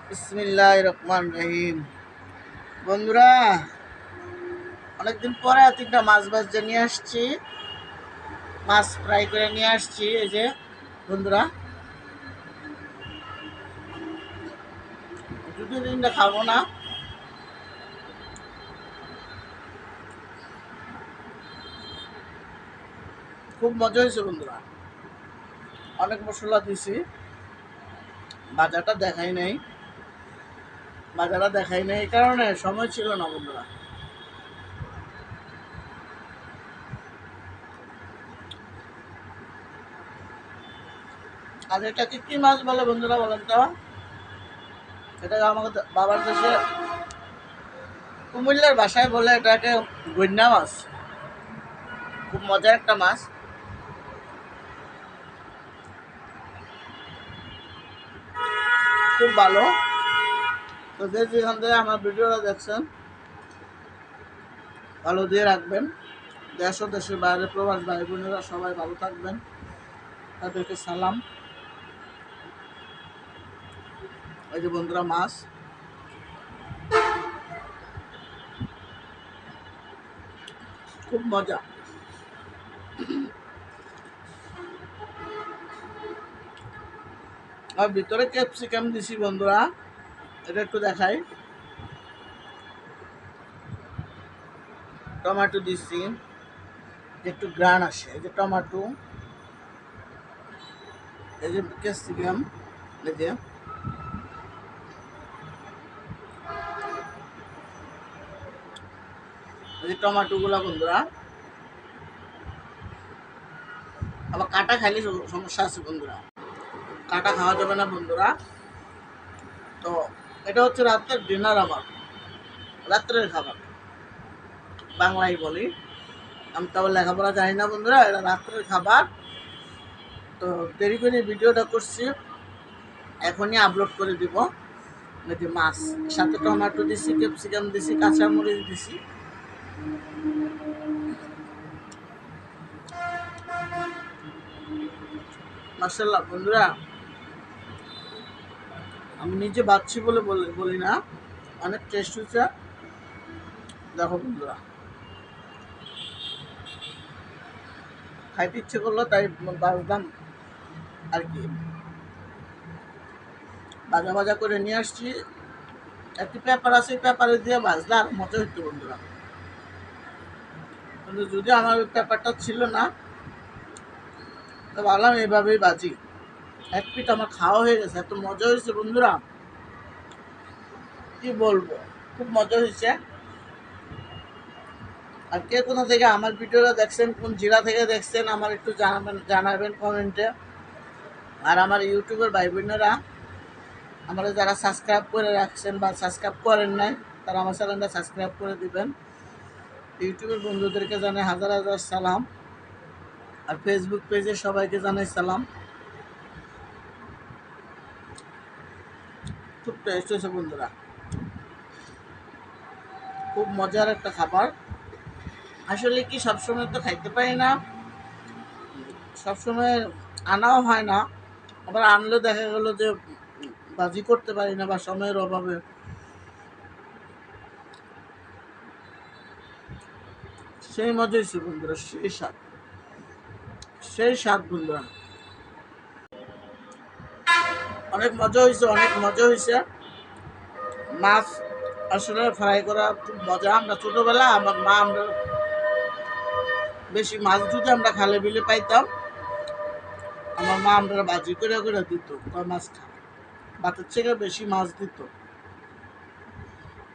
বিসমিল্লাহির রহমানির রহিম। বন্ধুরা, অনেকদিন পরে তিনটা মাছ ভাজতে নিয়ে আসছি, মাছ ফ্রাই করে নিয়ে আসছি। এই যে বন্ধুরা, দুটো তিনটা খাবো না, খুব মজা হয়েছে বন্ধুরা। অনেক মশলা দিছি, বাজারটা দেখাই নাই এই কারণে সময় ছিল না বন্ধুরা। আর এটাকে কি মাছ বলে বন্ধুরা বলেন তো? এটা আমাদের বাবার দেশে কুমিল্লার ভাষায় বলে এটাকে গইন্না মাছ। খুব মজার একটা মাছ, খুব ভালো। তো যেখান থেকে আমার ভিডিওটা দেখছেন, ভালো দিয়ে রাখবেন। দেশ ও দেশের বাইরে প্রবাস ভাই বোনেরা সবাই ভালো থাকবেন, তাদেরকে সালাম। এই যে বন্ধুরা, মাছ খুব মজা। আর ভিতরে ক্যাপসিকাম দিছি বন্ধুরা, এটা একটু দেখাই। টমেটো দিছি, একটু গ্রান আসে। এই যে টমেটো, এই যে ক্যাপসিকাম, এই যে টমেটো গুলা বন্ধুরা। আবার কাটা খাইলে সমস্যা আছে বন্ধুরা, কাটা খাওয়া যাবে না বন্ধুরা। তো এটা হচ্ছে রাতের ডিনার, আমার রাত্রের খাবার, বাংলায় বলি। আমি তো আবার লেখাপড়া জানি না বন্ধুরা, এটা রাত্রের খাবার। তো দেরি করে ভিডিওটা করছি, এখনই আপলোড করে দিব। এই যে মাছ, সাথে টমেটো দিছি, ক্যাপসিকাম দিছি, কাঁচামরিচ দিছি। মাশাআল্লাহ বন্ধুরা, আমি নিজে বাচ্ছি বলে বলি না, অনেক টেস্ট হচ্ছে। দেখো বন্ধুরা, খাইতে ইচ্ছে করলো তাই বাজলাম আর কি। ভাজা ভাজা করে নিয়ে আসছি, একটি পেপার আছে, পেপারে দিয়ে ভাজলে আর মজা হইতো বন্ধুরা। কিন্তু যদি আমার ওই পেপারটা ছিল না, তো ভাবলাম এইভাবেই বাজি। এক পিঠ আমার খাওয়া হয়ে গেছে, এত মজা হয়েছে বন্ধুরা, কি বলবো, খুব মজা হয়েছে। আর কে কোথা থেকে আমার ভিডিওটা দেখছেন, কোন জেলা থেকে দেখছেন, আমার একটু জানাবেন কমেন্টে। আর আমার ইউটিউবের ভাই বোনেরা, আমরা যারা সাবস্ক্রাইব করে রাখছেন বা সাবস্ক্রাইব করেন নাই, তারা আমার চ্যানেলটা সাবস্ক্রাইব করে দিবেন। ইউটিউবের বন্ধুদেরকে জানাই হাজার হাজার সালাম, আর ফেসবুক পেজে সবাইকে জানাই সালাম। খুব টেস্ট হয়েছে বন্ধুরা, খুব মজার একটা খাবার। আসলে কি সবসময় তো খাইতে পারি না, সবসময় আনাও হয় না। আবার আনলে দেখা গেল যে বাজি করতে পারি না বা সময়ের অভাবে। সেই মজা হয়েছে বন্ধুরা, সেই স্বাদ বন্ধুরা, অনেক মজা হয়েছে, অনেক মজা হয়েছে। মাছ আসলে ফ্রাই করা খুব মজা। আমরা ছোটবেলা আমার মা, আমরা বেশি মাছ যদি আমরা খালে বিলে পাইতাম, আমার মা আমরা বাজি করে করে দিত, কয় মাছ খা, ভাতের থেকে বেশি মাছ দিত।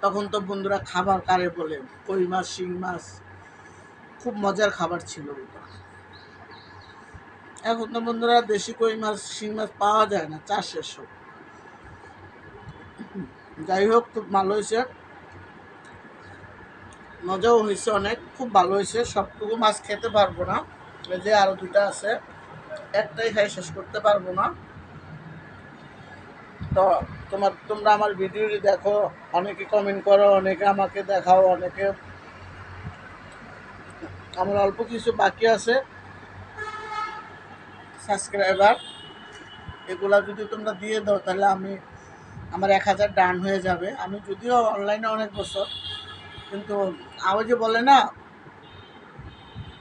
তখন তো বন্ধুরা খাবার কারে বলে, কই মাছ, শিং মাছ, খুব মজার খাবার ছিল বন্ধুরা। এখন তো বন্ধুরা দেশি কই মাছ, শিং মাছ পাওয়া যায় না, চাষ শেষ সব। যাই হোক, খুব ভালো হয়েছে, মজাও হয়েছে অনেক, খুব ভালো হয়েছে। সবটুকু মাছ খেতে পারবো না, এই যে আরো দুটা আছে, একটাই খাই শেষ করতে পারবো না। তো তোমরা আমার ভিডিওটি দেখো, অনেকে কমেন্ট করো, অনেকে আমাকে দেখাও, অনেকে আমার অল্প কিছু বাকি আছে সাবস্ক্রাইবার, এগুলা যদি তোমরা দিয়ে দাও তাহলে আমি আমার 1000 ডান হয়ে যাবে। আমি যদিও অনলাইনে অনেক বছর, কিন্তু আবার যে বলে না,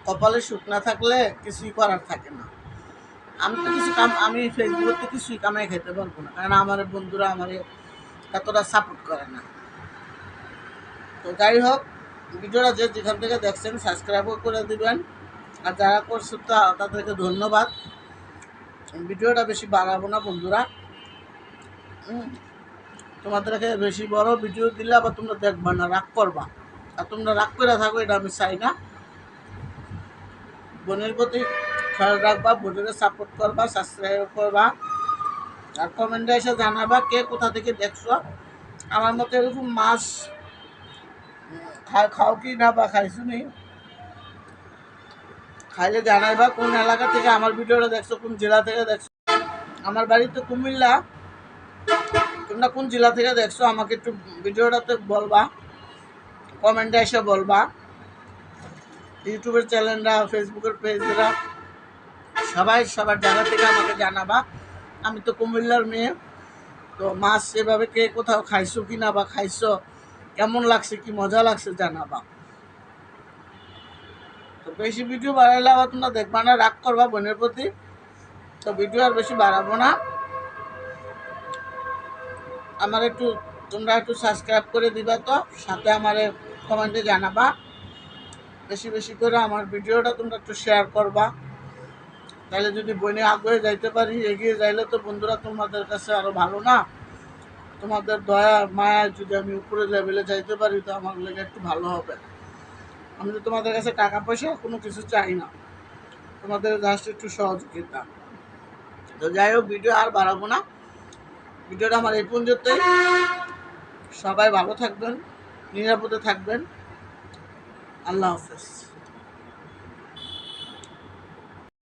কপালে সুখ না থাকলে কিছুই করার থাকে না। আমি ফেসবুকে কিছুই কামাই খেতে পারবো না, কারণ আমার বন্ধুরা আমার এতটা সাপোর্ট করে না। তো যাই হোক, ভিডিওটা যে যেখান থেকে দেখছেন সাবস্ক্রাইবও করে দিবেন, আর যারা করছে তাদেরকে ধন্যবাদ। ভিডিওটা বেশি বাড়াবো না বন্ধুরা। তোমাদেরকে বেশি বড় ভিডিও দিলে আবার তোমরা দেখবা না, রাগ করবা। আর তোমরা রাগ করে থাকো, এটা আমি চাই না। বোনের প্রতি খেয়াল রাখবা, বোনেরা সাপোর্ট করবা, সাবস্ক্রাইব করবা, আর কমেন্টে এসে জানাবা কে কোথা থেকে দেখছো। আমার মতো এরকম মাছ খাও কি না, বা খাইছো নি, খাইলে জানাইবা কোন এলাকা থেকে আমার ভিডিওটা দেখছো, কোন জেলা থেকে দেখছো। আমার বাড়ি তো কুমিল্লা, তোমরা কোন জেলা থেকে দেখছো আমাকে একটু ভিডিওটাতে বলবা, কমেন্টে এসে বলবা। ইউটিউবের চ্যানেলরা, ফেসবুকের পেজরা, সবাই সবার জায়গা থেকে আমাকে জানাবা। আমি তো কুমিল্লার মেয়ে, তো মাছ এভাবে কে কোথাও খাইছো কি না, বা খাইছো কেমন লাগছে, কি মজা লাগছে জানাবা। তো বেশি ভিডিও বাড়াইলে আবার তোমরা দেখবা না, রাগ করবা বোনের প্রতি। তো ভিডিও আর বেশি বাড়াবো না। আমার তোমরা একটু সাবস্ক্রাইব করে দিবা, তো সাথে আমার কমেন্টে জানাবা। বেশি বেশি করে আমার ভিডিওটা তোমরা একটু শেয়ার করবা, তাহলে যদি বইনে আগে যাইতে পারি, এগিয়ে যাইলে তো বন্ধুরা তোমাদের কাছে আরও ভালো না। তোমাদের দয়া মায়া যদি আমি উপরে লেভেলে যাইতে পারি, তো আমার লেগে একটু ভালো হবে। আমি তো তোমাদের কাছে টাকা পয়সা কোনো কিছু চাই না, তোমাদের জাস্ট একটু সহযোগিতা। তো যাই হোক, ভিডিও আর বাড়াবো না, ভিডিওটা আমার এই পর্যন্তই। সবাই ভালো থাকবেন, নিরাপদে থাকবেন। আল্লাহ হাফেজ।